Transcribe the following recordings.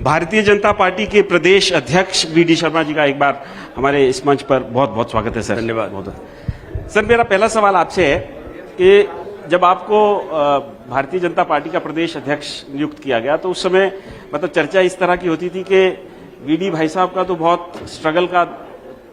Bharatiya Janata party के प्रदेश अध्यक्ष VD Sharma ji का एक बार हमारे इस मंच पर बहुत बहुत स्वागत है सर। धन्यवाद। बहुत सर, मेरा पहला सवाल आपसे है कि जब आपको भारतीय जनता पार्टी का प्रदेश अध्यक्ष नियुक्त किया गया तो उस समय मतलब चर्चा इस तरह की होती थी कि वीडी भाई साहब का तो बहुत स्ट्रगल का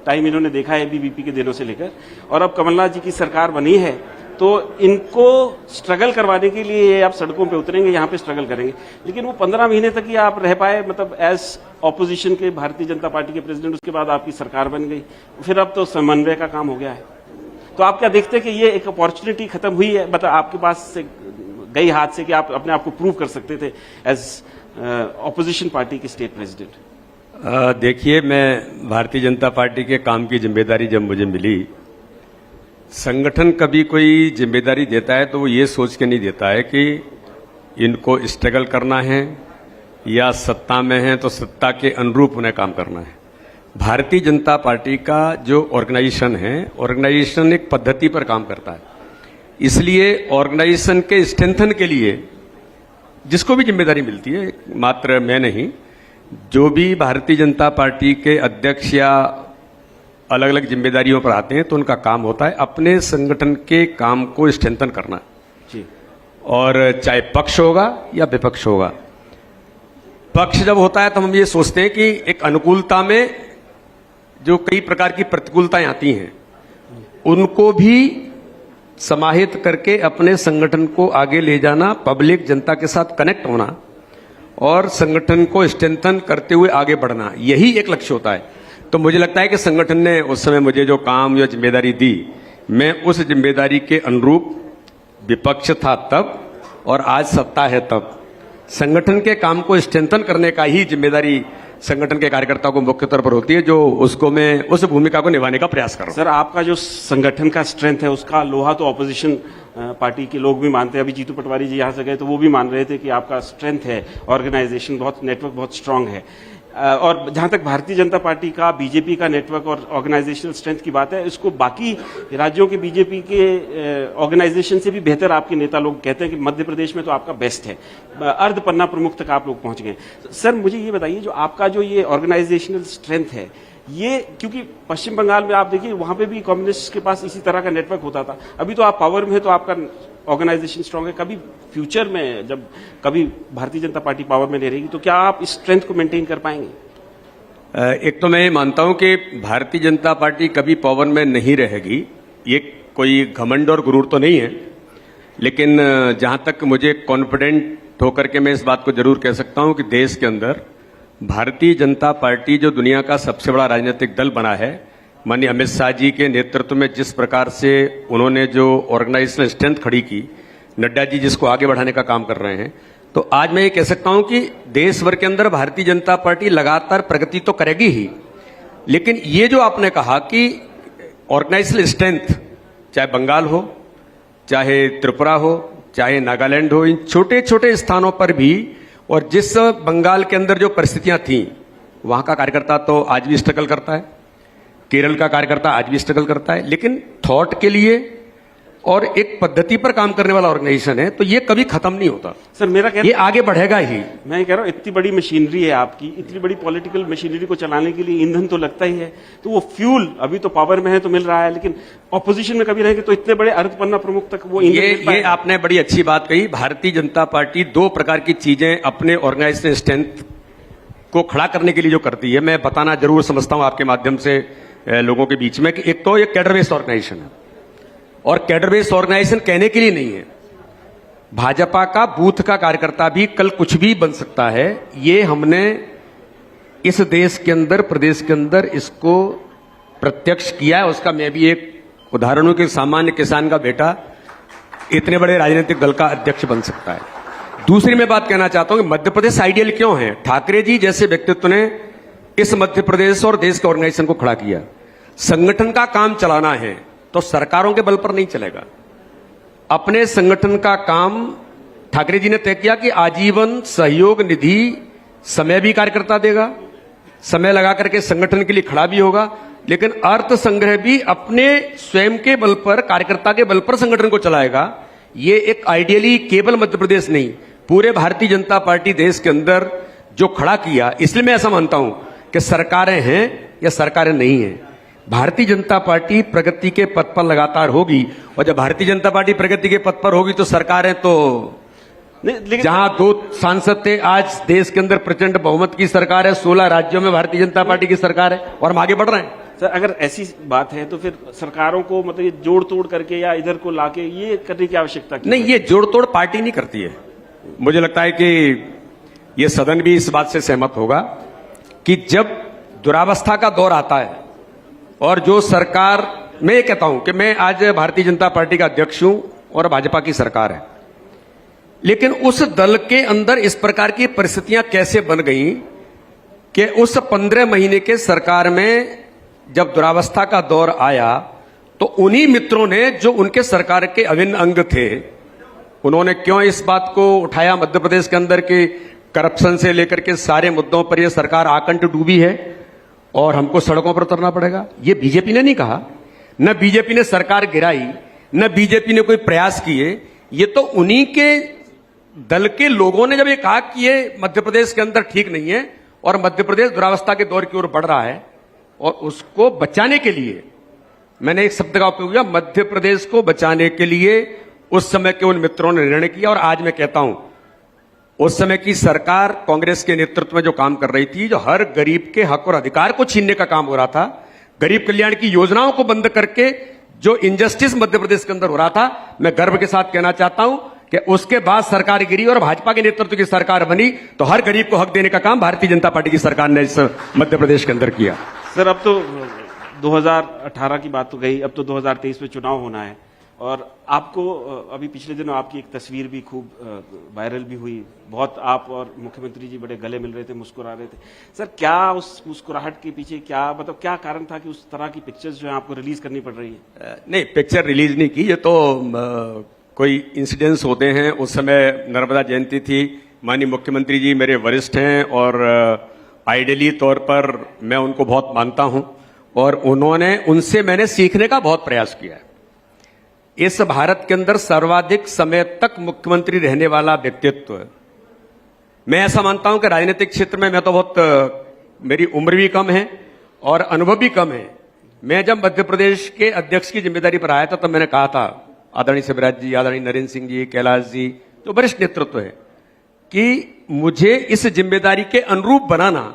टाइम इन्होंने देखा है एबीवीपी के दिनों से लेकर, और अब कमलनाथ जी की सरकार बनी है तो इनको स्ट्रगल करवाने के लिए आप सड़कों पे उतरेंगे, यहाँ पे स्ट्रगल करेंगे। लेकिन वो 15 महीने तक ही आप रह पाए, मतलब एज ऑपोजिशन के भारतीय जनता पार्टी के प्रेसिडेंट, उसके बाद आपकी सरकार बन गई, फिर अब तो समन्वय का काम हो गया है। तो आप क्या देखते हैं कि ये एक अपॉर्चुनिटी खत्म हुई है, मतलब आपके पास से गई हाथ से कि आप अपने आप को प्रूव कर सकते थे एज ऑपोजिशन पार्टी के स्टेट प्रेसिडेंट? देखिए, मैं भारतीय जनता पार्टी के काम की जिम्मेदारी जब मुझे मिली, संगठन कभी कोई जिम्मेदारी देता है तो वो ये सोच के नहीं देता है कि इनको स्ट्रगल करना है या सत्ता में है तो सत्ता के अनुरूप उन्हें काम करना है। भारतीय जनता पार्टी का जो ऑर्गेनाइजेशन है, ऑर्गेनाइजेशन एक पद्धति पर काम करता है, इसलिए ऑर्गेनाइजेशन के स्ट्रेंथन के लिए जिसको भी जिम्मेदारी मिलती है, मात्र मैं नहीं, जो भी भारतीय जनता पार्टी के अध्यक्ष या अलग अलग जिम्मेदारियों पर आते हैं तो उनका काम होता है अपने संगठन के काम को स्ट्रेंथन करना जी। और चाहे पक्ष होगा या विपक्ष होगा। पक्ष जब होता है तो हम ये सोचते हैं कि एक अनुकूलता में जो कई प्रकार की प्रतिकूलताएं आती हैं उनको भी समाहित करके अपने संगठन को आगे ले जाना, पब्लिक जनता के साथ कनेक्ट होना और संगठन को स्ट्रेंथन करते हुए आगे बढ़ना, यही एक लक्ष्य होता है। तो मुझे लगता है कि संगठन ने उस समय मुझे जो काम या जिम्मेदारी दी, मैं उस जिम्मेदारी के अनुरूप, विपक्ष था तब और आज सत्ता है तब, संगठन के काम को स्ट्रेंथन करने का ही जिम्मेदारी संगठन के कार्यकर्ताओं को मुख्य तौर पर होती है, जो उसको मैं उस भूमिका को निभाने का प्रयास कर रहा हूं। सर, आपका जो संगठन का स्ट्रेंथ है उसका लोहा तो ऑपोजिशन पार्टी के लोग भी मानते हैं। अभी जीतू पटवारी जी यहाँ से गए तो वो भी मान रहे थे कि आपका स्ट्रेंथ है, ऑर्गेनाइजेशन बहुत, नेटवर्क बहुत स्ट्रांग है। और जहां तक भारतीय जनता पार्टी का, बीजेपी का नेटवर्क और ऑर्गेनाइजेशनल स्ट्रेंथ की बात है, इसको बाकी राज्यों के बीजेपी के ऑर्गेनाइजेशन से भी बेहतर आपके नेता लोग कहते हैं कि मध्य प्रदेश में तो आपका बेस्ट है, अर्ध पन्ना प्रमुख तक आप लोग पहुंच गए। सर, मुझे ये बताइए, जो आपका जो ये ऑर्गेनाइजेशनल स्ट्रेंथ है, ये क्योंकि पश्चिम बंगाल में आप देखिए वहां पे भी कम्युनिस्ट के पास इसी तरह का नेटवर्क होता था, अभी तो आप पावर में है तो आपका ऑर्गेनाइजेशन स्ट्रांग है। कभी फ्यूचर में जब कभी भारतीय जनता पार्टी पावर में ले रहेगी तो क्या आप इस स्ट्रेंथ को मेंटेन कर पाएंगे? एक तो मैं ये मानता हूं कि भारतीय जनता पार्टी कभी पावर में नहीं रहेगी, ये कोई घमंड और गुरूर तो नहीं है, लेकिन जहां तक मुझे कॉन्फिडेंट होकर के मैं इस बात को जरूर कह सकता हूं कि देश के अंदर भारतीय जनता पार्टी जो दुनिया का सबसे बड़ा राजनीतिक दल बना है, माननीय अमित शाह जी के नेतृत्व में जिस प्रकार से उन्होंने जो ऑर्गेनाइजेशनल स्ट्रेंथ खड़ी की, नड्डा जी जिसको आगे बढ़ाने का काम कर रहे हैं, तो आज मैं ये कह सकता हूं कि देश भर के अंदर भारतीय जनता पार्टी लगातार प्रगति तो करेगी ही, लेकिन ये जो आपने कहा कि ऑर्गेनाइजेशनल स्ट्रेंथ, चाहे बंगाल हो, चाहे त्रिपुरा हो, चाहे नागालैंड हो, इन छोटे छोटे स्थानों पर भी, और जिस बंगाल के अंदर जो परिस्थितियां थी वहां का कार्यकर्ता तो आज भी स्ट्रगल करता है, केरल का कार्यकर्ता आज भी स्ट्रगल करता है, लेकिन थॉट के लिए और एक पद्धति पर काम करने वाला ऑर्गेनाइजेशन है, तो ये कभी खत्म नहीं होता। सर, मेरा कहना, ये आगे बढ़ेगा ही। मैं ये कह रहा हूं, इतनी बड़ी मशीनरी है आपकी, इतनी बड़ी पॉलिटिकल मशीनरी को चलाने के लिए ईंधन तो लगता ही है, तो वो फ्यूल अभी तो पावर में है तो मिल रहा है, लेकिन ऑपोजिशन में कभी रहेंगे तो इतने बड़े अर्ध पन्ना प्रमुख तक वो ईंधन मिल पाएगा? ये आपने बड़ी अच्छी बात कही। भारतीय जनता पार्टी दो प्रकार की चीजें अपने ऑर्गेनाइजेशनल स्ट्रेंथ को खड़ा करने के लिए जो करती है, मैं बताना जरूर समझता हूं आपके माध्यम से लोगों के बीच में, कि एक तो ये कैडर बेस्ड ऑर्गेनाइजेशन है, और कैडर बेस्ड ऑर्गेनाइजेशन कहने के लिए नहीं है, भाजपा का बूथ का कार्यकर्ता भी कल कुछ भी बन सकता है। ये हमने इस देश के अंदर, प्रदेश के अंदर इसको प्रत्यक्ष किया है। उसका मैं भी एक उदाहरण हूं कि सामान्य किसान का बेटा इतने बड़े राजनीतिक दल का अध्यक्ष बन सकता है। दूसरी मैं बात कहना चाहता हूं कि मध्य प्रदेश आइडियल क्यों है। ठाकरे जी जैसे व्यक्तित्व ने इस मध्य प्रदेश और देश के ऑर्गेनाइजेशन को खड़ा किया। संगठन का काम चलाना है तो सरकारों के बल पर नहीं चलेगा, अपने संगठन का काम ठाकरे जी ने तय किया कि आजीवन सहयोग निधि समय भी कार्यकर्ता देगा, समय लगा करके संगठन के लिए खड़ा भी होगा, लेकिन अर्थ संग्रह भी अपने स्वयं के बल पर, कार्यकर्ता के बल पर संगठन को चलाएगा। ये एक आइडियली केवल मध्य प्रदेश नहीं, पूरे भारतीय जनता पार्टी देश के अंदर जो खड़ा किया, इसलिए मैं ऐसा मानता हूं कि सरकारें हैं या सरकारें नहीं हैं, भारतीय जनता पार्टी प्रगति के पथ पर लगातार होगी। और जब भारतीय जनता पार्टी प्रगति के पथ पर होगी तो सरकारें तो नहीं, लेकिन जहां 2 सांसद थे, आज देश के अंदर प्रचंड बहुमत की सरकार है, 16 राज्यों में भारतीय जनता पार्टी की सरकार है और हम आगे बढ़ रहे हैं। सर अगर ऐसी बात है तो फिर सरकारों को मतलब ये जोड़ तोड़ करके या इधर को लाके ये करने की आवश्यकता क्यों नहीं, ये जोड़ तोड़ पार्टी नहीं करती है। मुझे लगता है कि ये सदन भी इस बात से सहमत होगा कि जब दुरावस्था का दौर आता है और जो सरकार, मैं ये कहता हूं कि मैं आज भारतीय जनता पार्टी का अध्यक्ष हूं और भाजपा की सरकार है, लेकिन उस दल के अंदर इस प्रकार की परिस्थितियां कैसे बन गई कि उस 15 महीने के सरकार में जब दुरावस्था का दौर आया तो उन्हीं मित्रों ने, जो उनके सरकार के अभिन्न अंग थे, उन्होंने क्यों इस बात को उठाया मध्य प्रदेश के अंदर के करप्शन से लेकर के सारे मुद्दों पर यह सरकार आकंठ डूबी है और हमको सड़कों पर उतरना पड़ेगा। ये बीजेपी ने नहीं कहा, न बीजेपी ने सरकार गिराई, न बीजेपी ने कोई प्रयास किए। ये तो उन्हीं के दल के लोगों ने जब ये कहा कि ये मध्य प्रदेश के अंदर ठीक नहीं है और मध्य प्रदेश दुरावस्था के दौर की ओर बढ़ रहा है, और उसको बचाने के लिए मैंने एक शब्द का उपयोग किया, मध्य प्रदेश को बचाने के लिए उस समय के उन मित्रों ने निर्णय किया। और आज मैं कहता हूं, उस समय की सरकार कांग्रेस के नेतृत्व में जो काम कर रही थी, जो हर गरीब के हक और अधिकार को छीनने का काम हो रहा था, गरीब कल्याण की योजनाओं को बंद करके जो इनजस्टिस मध्य प्रदेश के अंदर हो रहा था, मैं गर्व के साथ कहना चाहता हूं कि उसके बाद सरकार गिरी और भाजपा के नेतृत्व की सरकार बनी, तो हर गरीब को हक देने का काम भारतीय जनता पार्टी की सरकार ने इस मध्य प्रदेश के अंदर किया। सर अब तो 2018 की बात तो गई, अब तो 2023 में चुनाव होना है और आपको अभी पिछले दिनों आपकी एक तस्वीर भी खूब वायरल भी हुई, बहुत आप और मुख्यमंत्री जी बड़े गले मिल रहे थे, मुस्कुरा रहे थे। सर क्या उस मुस्कुराहट के पीछे क्या मतलब क्या कारण था कि उस तरह की पिक्चर्स जो है आपको रिलीज करनी पड़ रही है? नहीं, पिक्चर रिलीज नहीं की, ये तो कोई इंसिडेंट्स होते हैं। उस समय नर्मदा जयंती थी, माननीय मुख्यमंत्री जी मेरे वरिष्ठ हैं और आइडियली तौर पर मैं उनको बहुत मानता हूं और उनसे मैंने सीखने का बहुत प्रयास किया है। इस भारत के अंदर सर्वाधिक समय तक मुख्यमंत्री रहने वाला व्यक्तित्व, मैं ऐसा मानता हूं कि राजनीतिक क्षेत्र में मैं तो बहुत, मेरी उम्र भी कम है और अनुभव भी कम है। मैं जब मध्य प्रदेश के अध्यक्ष की जिम्मेदारी पर आया था तब मैंने कहा था, आदरणीय शिवराज जी, आदरणीय नरेंद्र सिंह जी, कैलाश जी, जो वरिष्ठ नेतृत्व है, कि मुझे इस जिम्मेदारी के अनुरूप बनाना,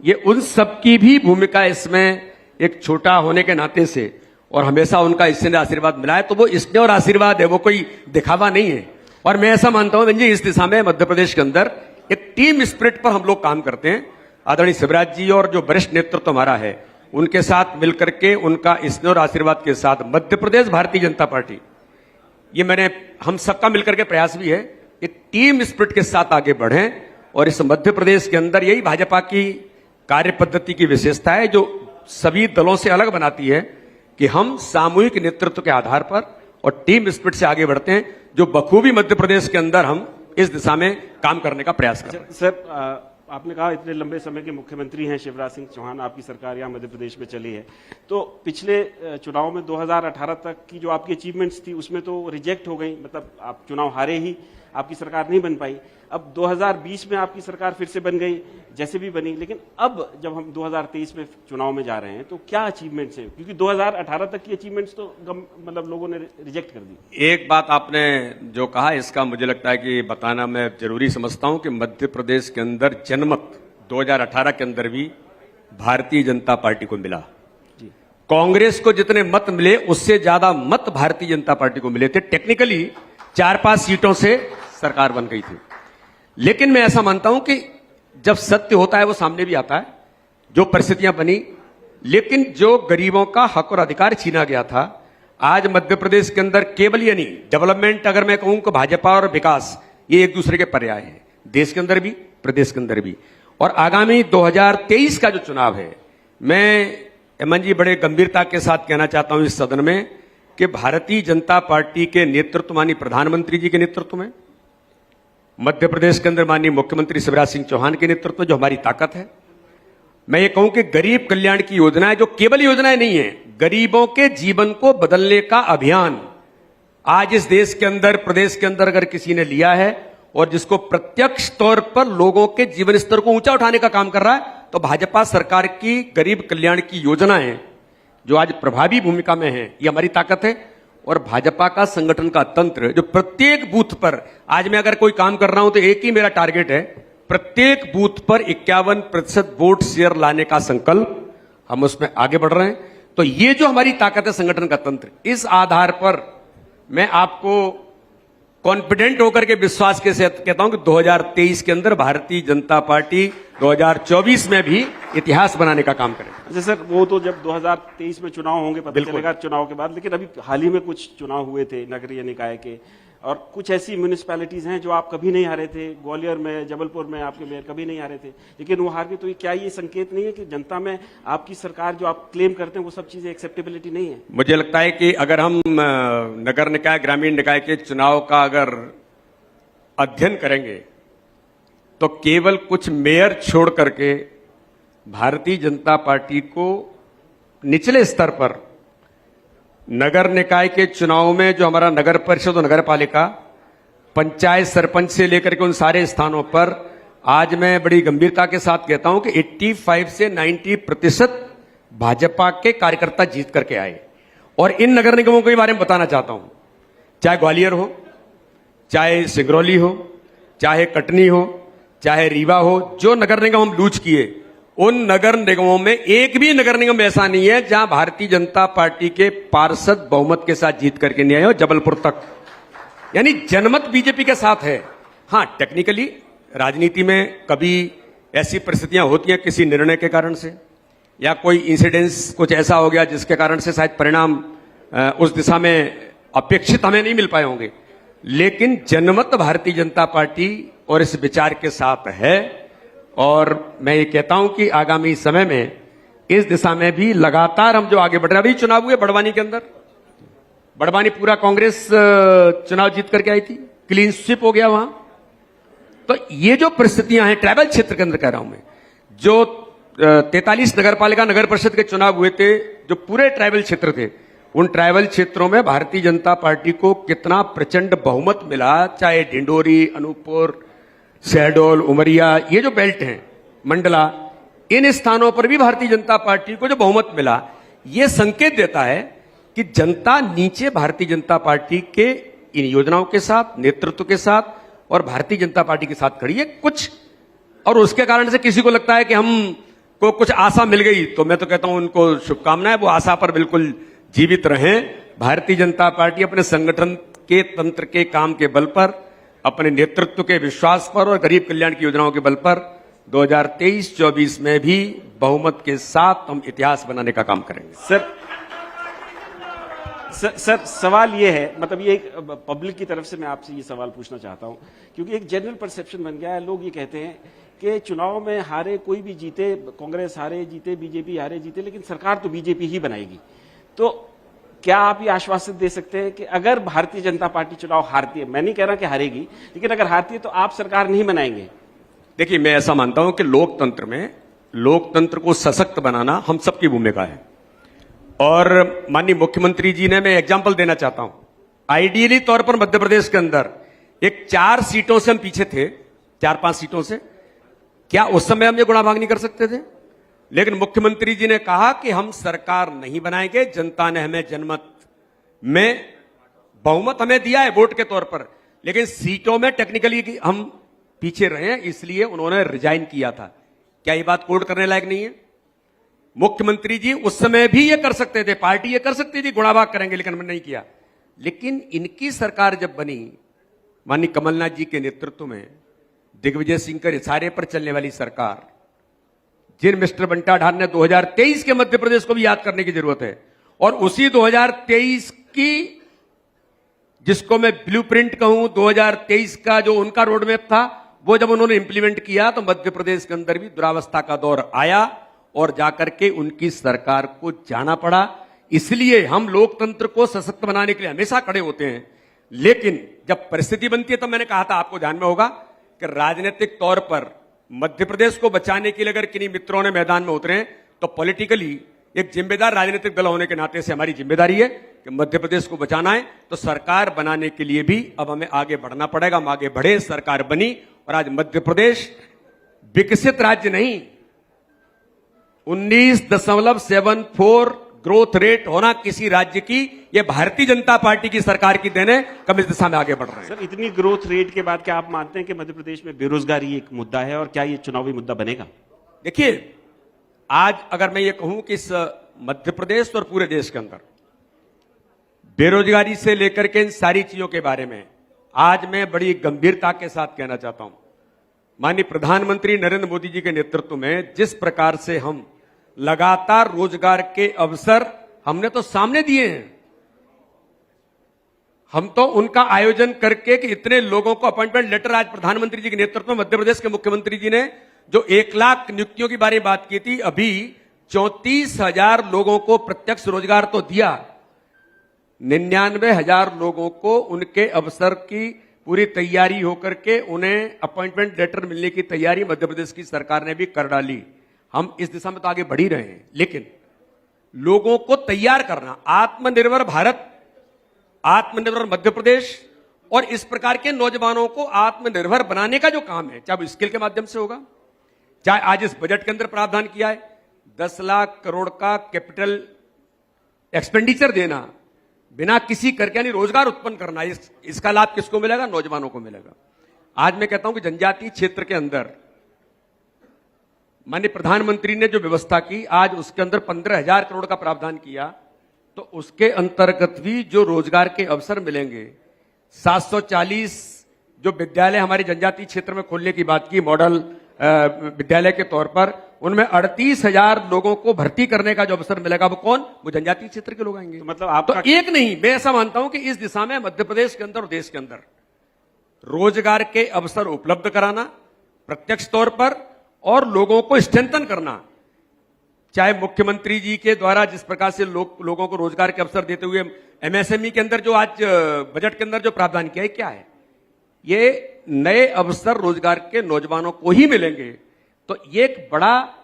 ये उन सबकी भी भूमिका इसमें एक छोटा होने के नाते से, और हमेशा उनका इससे आशीर्वाद मिला है, तो वो स्नेह और आशीर्वाद है, वो कोई दिखावा नहीं है। और मैं ऐसा मानता हूं जी, इस दिशा में मध्य प्रदेश के अंदर एक टीम स्पिरिट पर हम लोग काम करते हैं। आदरणीय शिवराज जी और जो वरिष्ठ नेतृत्व हमारा है, उनके साथ मिलकर के, उनका स्नेह और आशीर्वाद के साथ मध्य प्रदेश भारतीय जनता पार्टी, ये हम सबका मिलकर के प्रयास भी है, एक टीम स्पिरिट के साथ आगे बढ़े। और इस मध्य प्रदेश के अंदर यही भाजपा की कार्य पद्धति की विशेषता है, जो सभी दलों से अलग बनाती है, कि हम सामूहिक नेतृत्व के आधार पर और टीम स्पिरिट से आगे बढ़ते हैं, जो बखूबी मध्य प्रदेश के अंदर हम इस दिशा में काम करने का प्रयास कर रहे हैं। सर आपने कहा इतने लंबे समय के मुख्यमंत्री हैं शिवराज सिंह चौहान, आपकी सरकार यहाँ मध्य प्रदेश में चली है, तो पिछले चुनाव में 2018 तक की जो आपकी अचीवमेंट्स थी उसमें तो रिजेक्ट हो गई, मतलब आप चुनाव हारे ही, आपकी सरकार नहीं बन पाई। अब 2020 में आपकी सरकार फिर से बन गई, जैसे भी बनी, लेकिन अब जब हम 2023 में चुनाव में जा रहे हैं तो क्या अचीवमेंट्स हैं? क्योंकि 2018 तक की अचीवमेंट्स तो मतलब लोगों ने रिजेक्ट कर दी। एक बात आपने जो कहा, इसका मुझे लगता है कि बताना मैं जरूरी समझता हूं कि मध्य प्रदेश के अंदर जनमत 2018 के अंदर भी भारतीय जनता पार्टी को मिला। कांग्रेस को जितने मत मिले उससे ज्यादा मत भारतीय जनता पार्टी को मिले थे। टेक्निकली 4-5 सीटों से सरकार बन गई थी, लेकिन मैं ऐसा मानता हूं कि जब सत्य होता है वो सामने भी आता है, जो परिस्थितियां बनी, लेकिन जो गरीबों का हक और अधिकार छीना गया था, आज मध्य प्रदेश के अंदर केवल ये नहीं, डेवलपमेंट अगर मैं कहूं कि भाजपा और विकास ये एक दूसरे के पर्याय हैं, देश के अंदर भी प्रदेश के अंदर भी। और आगामी 2023 का जो चुनाव है, मैं एमन जी बड़े गंभीरता के साथ कहना चाहता हूं इस सदन में कि भारतीय जनता पार्टी के नेतृत्व, माननीय प्रधानमंत्री जी के नेतृत्व में, मध्य प्रदेश के अंदर माननीय मुख्यमंत्री शिवराज सिंह चौहान के नेतृत्व में जो हमारी ताकत है, मैं ये कहूं कि गरीब कल्याण की योजनाएं, जो केवल योजनाएं नहीं है, गरीबों के जीवन को बदलने का अभियान आज इस देश के अंदर, प्रदेश के अंदर अगर किसी ने लिया है, और जिसको प्रत्यक्ष तौर पर लोगों के जीवन स्तर को ऊंचा उठाने का काम कर रहा है, तो भाजपा सरकार की गरीब कल्याण की योजनाएं जो आज प्रभावी भूमिका में है, ये हमारी ताकत है। और भाजपा का संगठन का तंत्र जो प्रत्येक बूथ पर, आज मैं अगर कोई काम कर रहा हूं तो एक ही मेरा टारगेट है, प्रत्येक बूथ पर 51% वोट शेयर लाने का संकल्प, हम उसमें आगे बढ़ रहे हैं। तो ये जो हमारी ताकत है संगठन का तंत्र, इस आधार पर मैं आपको कॉन्फिडेंट होकर के विश्वास के साथ कहता हूं कि 2023 के अंदर भारतीय जनता पार्टी 2024 में भी इतिहास बनाने का काम करेगी। अच्छा सर, वो तो जब 2023 में चुनाव होंगे पता चलेगा चुनाव के बाद, लेकिन अभी हाल ही में कुछ चुनाव हुए थे नगरीय निकाय के, और कुछ ऐसी म्यूनिसिपैलिटीज हैं जो आप कभी नहीं हारे थे। ग्वालियर में, जबलपुर में आपके मेयर कभी नहीं हारे थे, लेकिन वो हार गए। तो ये क्या ये संकेत नहीं है कि जनता में आपकी सरकार जो आप क्लेम करते हैं वो सब चीजें एक्सेप्टेबिलिटी नहीं है? मुझे लगता है कि अगर हम नगर निकाय, ग्रामीण निकाय के चुनाव का अगर अध्ययन करेंगे तो केवल कुछ मेयर छोड़ करके भारतीय जनता पार्टी को निचले स्तर पर नगर निकाय के चुनाव में, जो हमारा नगर परिषद और नगर पालिका, पंचायत, सरपंच से लेकर के उन सारे स्थानों पर, आज मैं बड़ी गंभीरता के साथ कहता हूं कि 85 से 90% भाजपा के कार्यकर्ता जीत करके आए। और इन नगर निगमों के बारे में बताना चाहता हूं, चाहे ग्वालियर हो, चाहे सिंगरौली हो, चाहे कटनी हो, चाहे रीवा हो, जो नगर निगम हम लूज किए, उन नगर निगमों में एक भी नगर निगम ऐसा नहीं है जहां भारतीय जनता पार्टी के पार्षद बहुमत के साथ जीत करके नहीं आए हो, जबलपुर तक। यानी जनमत बीजेपी के साथ है। हां, टेक्निकली राजनीति में कभी ऐसी परिस्थितियां होती हैं किसी निर्णय के कारण से, या कोई इंसिडेंस कुछ ऐसा हो गया जिसके कारण से शायद परिणाम उस दिशा में अपेक्षित हमें नहीं मिल पाए होंगे, लेकिन जनमत भारतीय जनता पार्टी और इस विचार के साथ है। और मैं ये कहता हूं कि आगामी समय में इस दिशा में भी लगातार हम जो आगे बढ़ रहे हैं। अभी चुनाव हुए बड़वानी के अंदर, बड़वानी पूरा कांग्रेस चुनाव जीत करके आई थी, क्लीन स्वीप हो गया वहां। तो ये जो परिस्थितियां हैं ट्राइबल क्षेत्र के अंदर कह रहा हूं मैं, जो 43 नगर पालिका नगर परिषद के चुनाव हुए थे जो पूरे ट्राइबल क्षेत्र थे, उन ट्राइबल क्षेत्रों में भारतीय जनता पार्टी को कितना प्रचंड बहुमत मिला, चाहे डिंडोरी, अनूपपुर, शहडोल, उमरिया, ये जो बेल्ट हैं, मंडला, इन स्थानों पर भी भारतीय जनता पार्टी को जो बहुमत मिला, ये संकेत देता है कि जनता नीचे भारतीय जनता पार्टी के इन योजनाओं के साथ, नेतृत्व के साथ और भारतीय जनता पार्टी के साथ खड़ी है कुछ। और उसके कारण से किसी को लगता है कि हमको कुछ आशा मिल गई, तो मैं तो कहता हूं उनको शुभकामनाएं, वो आशा पर बिल्कुल जीवित रहें। भारतीय जनता पार्टी अपने संगठन के तंत्र के काम के बल पर, अपने नेतृत्व के विश्वास पर और गरीब कल्याण की योजनाओं के बल पर 2023-24 में भी बहुमत के साथ हम इतिहास बनाने का काम करेंगे। सर सवाल ये है, मतलब ये एक पब्लिक की तरफ से मैं आपसे ये सवाल पूछना चाहता हूं, क्योंकि एक जनरल परसेप्शन बन गया है, लोग ये कहते हैं कि चुनाव में हारे कोई भी जीते, कांग्रेस हारे जीते, बीजेपी हारे जीते, लेकिन सरकार तो बीजेपी ही बनाएगी। तो क्या आप ये आश्वासन दे सकते हैं कि अगर भारतीय जनता पार्टी चुनाव हारती है, मैं नहीं कह रहा कि हारेगी, लेकिन अगर हारती है तो आप सरकार नहीं बनाएंगे? देखिए, मैं ऐसा मानता हूं कि लोकतंत्र में, लोकतंत्र को सशक्त बनाना हम सबकी भूमिका है। और माननीय मुख्यमंत्री जी ने, मैं एग्जाम्पल देना चाहता हूं, आइडियली तौर पर मध्य प्रदेश के अंदर एक 4 सीटों से हम पीछे थे, 4-5 सीटों से, क्या उस समय हम ये गुणाभाग नहीं कर सकते थे? लेकिन मुख्यमंत्री जी ने कहा कि हम सरकार नहीं बनाएंगे, जनता ने हमें जनमत में बहुमत हमें दिया है वोट के तौर पर, लेकिन सीटों में टेक्निकली हम पीछे रहे, इसलिए उन्होंने रिजाइन किया था। क्या ये बात कोर्ट करने लायक नहीं है? मुख्यमंत्री जी उस समय भी ये कर सकते थे, पार्टी ये कर सकती थी, गुणाभाग करेंगे, लेकिन हमने नहीं किया। लेकिन इनकी सरकार जब बनी, माननीय कमलनाथ जी के नेतृत्व में, दिग्विजय सिंह के इशारे पर चलने वाली सरकार, जिन मिस्टर बंटा ढार ने 2023 के मध्य प्रदेश को भी याद करने की जरूरत है, और उसी 2023 की, जिसको मैं ब्लूप्रिंट कहूं, 2023 का जो उनका रोडमैप था, वो जब उन्होंने इंप्लीमेंट किया तो मध्य प्रदेश के अंदर भी दुरावस्था का दौर आया और जाकर के उनकी सरकार को जाना पड़ा। इसलिए हम लोकतंत्र को सशक्त बनाने के लिए हमेशा खड़े होते हैं, लेकिन जब परिस्थिति बनती है, तब मैंने कहा था, आपको ध्यान में होगा कि राजनीतिक तौर पर मध्य प्रदेश को बचाने के लिए अगर किन्हीं मित्रों ने मैदान में उतरे तो पॉलिटिकली एक जिम्मेदार राजनीतिक दल होने के नाते से हमारी जिम्मेदारी है कि मध्य प्रदेश को बचाना है, तो सरकार बनाने के लिए भी अब हमें आगे बढ़ना पड़ेगा। हम आगे बढ़े, सरकार बनी और आज मध्य प्रदेश विकसित राज्य नहीं, 19.74 ग्रोथ रेट होना किसी राज्य की, ये भारतीय जनता पार्टी की सरकार की देन है। कब इस दिशा में आगे बढ़ रहे हैं। सर, इतनी ग्रोथ रेट के बाद क्या आप मानते हैं कि मध्य प्रदेश में बेरोजगारी एक मुद्दा है और क्या ये चुनावी मुद्दा बनेगा? देखिए, आज अगर मैं ये कहूं कि इस मध्य प्रदेश और पूरे देश के अंदर बेरोजगारी से लेकर के इन सारी चीजों के बारे में आज मैं बड़ी गंभीरता के साथ कहना चाहता हूं। माननीय प्रधानमंत्री नरेंद्र मोदी जी के नेतृत्व में जिस प्रकार से हम लगातार रोजगार के अवसर हमने तो सामने दिए हैं, हम तो उनका आयोजन करके कि इतने लोगों को अपॉइंटमेंट लेटर, आज प्रधानमंत्री जी के नेतृत्व में मध्य प्रदेश के मुख्यमंत्री जी ने जो 1 लाख नियुक्तियों की बारे में बात की थी, अभी 34,000 लोगों को प्रत्यक्ष रोजगार तो दिया, 99,000 लोगों को उनके अवसर की पूरी तैयारी होकर के उन्हें अपॉइंटमेंट लेटर मिलने की तैयारी मध्य प्रदेश की सरकार ने भी कर डाली। हम इस दिशा में तो आगे बढ़ ही रहे हैं, लेकिन लोगों को तैयार करना, आत्मनिर्भर भारत, आत्मनिर्भर मध्य प्रदेश और इस प्रकार के नौजवानों को आत्मनिर्भर बनाने का जो काम है, चाहे वो स्किल के माध्यम से होगा, चाहे आज इस बजट के अंदर प्रावधान किया है 10 लाख करोड़ का कैपिटल एक्सपेंडिचर देना, बिना किसी करके यानी रोजगार उत्पन्न करना, इसका लाभ किसको मिलेगा? नौजवानों को मिलेगा। आज मैं कहता हूं कि जनजातीय क्षेत्र के अंदर माननीय प्रधानमंत्री ने जो व्यवस्था की, आज उसके अंदर 15,000 करोड़ का प्रावधान किया, तो उसके अंतर्गत भी जो रोजगार के अवसर मिलेंगे, 740 जो विद्यालय हमारे जनजातीय क्षेत्र में खोलने की बात की, मॉडल विद्यालय के तौर पर, उनमें 38,000 लोगों को भर्ती करने का जो अवसर मिलेगा, वो कौन? वो जनजातीय क्षेत्र के लोग आएंगे। तो मतलब आपका तो एक नहीं, मैं ऐसा मानता हूं कि इस दिशा में मध्य प्रदेश के अंदर और देश के अंदर रोजगार के अवसर उपलब्ध कराना प्रत्यक्ष तौर पर और लोगों को स्ट्रेंथन करना, चाहे मुख्यमंत्री जी के द्वारा जिस प्रकार से लोगों को रोजगार के अवसर देते हुए एमएसएमई के अंदर जो आज बजट के अंदर जो प्रावधान किया है, क्या है? ये नए अवसर रोजगार के नौजवानों को ही मिलेंगे। तो ये एक बड़ा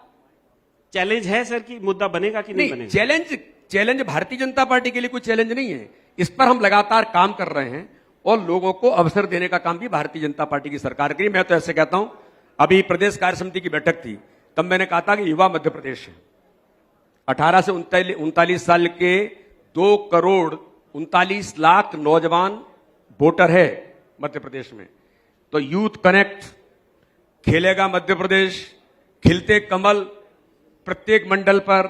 चैलेंज है सर कि मुद्दा बनेगा कि नहीं बनेगा? चैलेंज भारतीय जनता पार्टी के लिए कोई चैलेंज नहीं है, इस पर हम लगातार काम कर रहे हैं और लोगों को अवसर देने का काम भी भारतीय जनता पार्टी की सरकार करी। मैं तो ऐसे कहता हूं, अभी प्रदेश कार्य समिति की बैठक थी, तब मैंने कहा था कि युवा मध्य प्रदेश है, 18 से 39 साल के 2 करोड़ 39 लाख नौजवान वोटर है मध्य प्रदेश में। तो यूथ कनेक्ट खेलेगा मध्य प्रदेश, खिलते कमल प्रत्येक मंडल पर।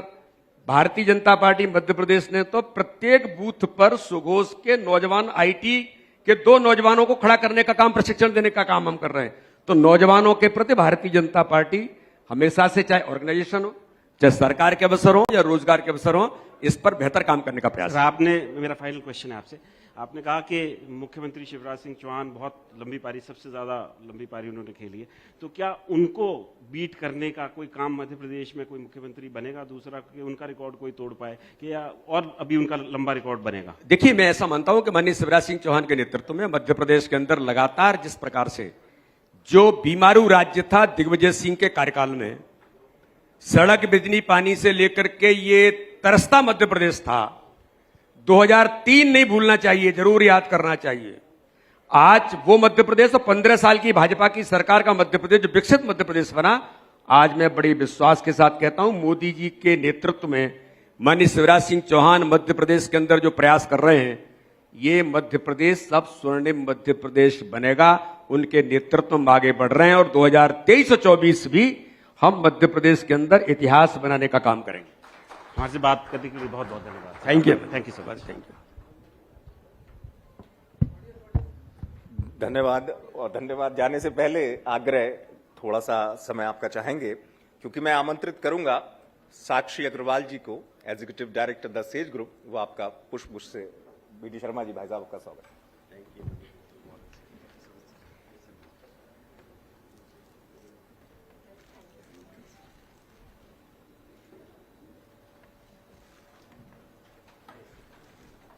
भारतीय जनता पार्टी मध्य प्रदेश ने तो प्रत्येक बूथ पर सुघोष के नौजवान, आईटी के 2 नौजवानों को खड़ा करने का काम, प्रशिक्षण देने का काम हम कर रहे हैं। तो नौजवानों के प्रति भारतीय जनता पार्टी हमेशा से, चाहे ऑर्गेनाइजेशन हो, चाहे सरकार के अवसर हो या रोजगार के अवसर हो, इस पर बेहतर काम करने का प्रयास है। आपने, मेरा फाइनल क्वेश्चन है आपसे, आपने कहा कि मुख्यमंत्री शिवराज सिंह चौहान बहुत लंबी पारी, सबसे ज्यादा लंबी पारी उन्होंने खेली है, तो क्या उनको बीट करने का कोई काम मध्य प्रदेश में कोई मुख्यमंत्री बनेगा दूसरा कि उनका रिकॉर्ड कोई तोड़ पाए, कि या और अभी उनका लंबा रिकॉर्ड बनेगा? देखिए, मैं ऐसा मानता हूं कि माननीय शिवराज सिंह चौहान के नेतृत्व में मध्य प्रदेश के अंदर लगातार जिस प्रकार से जो बीमारू राज्य था दिग्विजय सिंह के कार्यकाल में, सड़क, बिजली, पानी से लेकर के ये तरसता मध्य प्रदेश था। 2003 नहीं भूलना चाहिए, जरूर याद करना चाहिए। आज वो मध्य प्रदेश और 15 साल की भाजपा की सरकार का मध्य प्रदेश जो विकसित मध्य प्रदेश बना, आज मैं बड़ी विश्वास के साथ कहता हूं, मोदी जी के नेतृत्व में माननीय शिवराज सिंह चौहान मध्य प्रदेश के अंदर जो प्रयास कर रहे हैं, ये मध्य प्रदेश अब स्वर्णिम मध्य प्रदेश बनेगा। उनके नेतृत्व में आगे बढ़ रहे हैं और 2023 और 24 भी हम मध्य प्रदेश के अंदर इतिहास बनाने का काम करेंगे। हमारे से बात करने के लिए बहुत बहुत धन्यवाद। Thank you so much. Thank you. धन्यवाद। और धन्यवाद जाने से पहले आग्रह, थोड़ा सा समय आपका चाहेंगे, क्योंकि मैं आमंत्रित करूंगा साक्षी अग्रवाल जी को, executive director the sage group, वो आपका पुष्प से, बीडी शर्मा जी, भाई साहब आपका स्वागत। Thank you.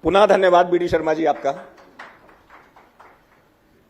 पुनः धन्यवाद बीडी शर्मा जी आपका।